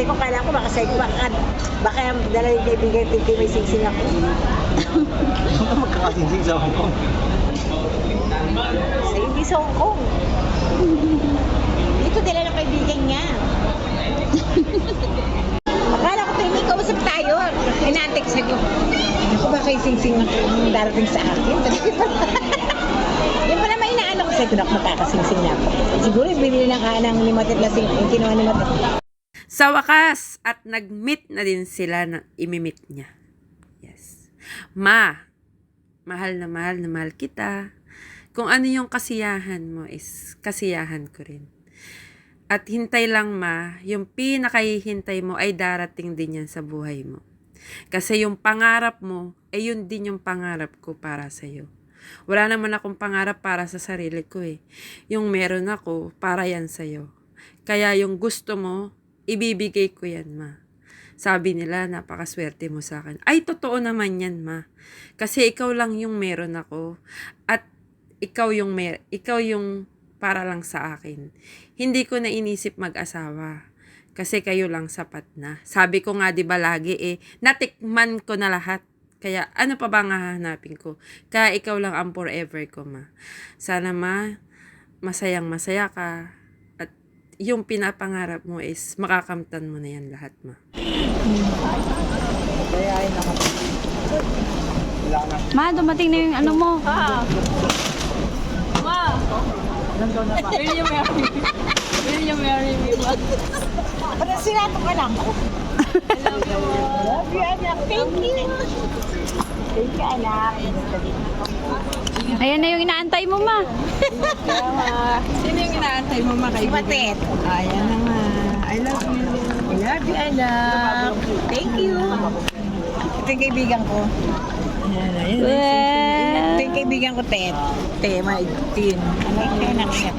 ko, kala ko baka sa'yo, baka dala yung kaibigan, tinti may singsing ako. Saan ka magkakasingsing sa Hong Kong? Sa'yo, hindi sa Hong Kong. Dito dala ng kaibigan niya. Akala ko tayo may kausap tayo. Inaantik sa'yo. Ako baka yung singsing ang darating sa akin. Yung pala may inaano ko sa'yo, ako makakasingsing na ako. Siguro yung binili ng kanang limited na yung kinuha ni Matet. Sa wakas, at nag-meet na din sila na imimit niya. Yes. Ma, mahal na mahal kita. Kung ano yung kasiyahan mo is kasiyahan ko rin. At hintay lang ma, yung pinakahihintay mo ay darating din yan sa buhay mo. Kasi yung pangarap mo, ay yun din yung pangarap ko para sa'yo. Wala naman akong pangarap para sa sarili ko eh. Yung meron ako, para yan sa'yo. Kaya yung gusto mo, ibibigay ko yan ma. Sabi nila, napakaswerte mo sa akin. Ay, totoo naman yan ma. Kasi ikaw lang yung meron ako. At ikaw yung para lang sa akin. Hindi ko na inisip mag-asawa. Kasi kayo lang sapat na. Sabi ko nga 'di ba lagi natikman ko na lahat. Kaya ano pa ba nga hahanapin ko? Kaya ikaw lang ang forever ko ma. Sana ma, masayang masaya ka. At yung pinapangarap mo is makakamtan mo na yan lahat ma. Kayain naman. Wala na. Ma, dumating na yung ano mo. Ilan taon na ba? Will you marry me? Ano sinato ka lang ko? Love you, anak. Thank you. Thank you, anak. Ayan na yung inaantay mo, ma. Sino yung inaantay mo Si Matet. Ayan na nga. I love you. I love you, anak. Thank you. Ito yung kaibigan ko. Well, Ito yung kaibigan ko, Ted. Tema, Tin. Anak siya.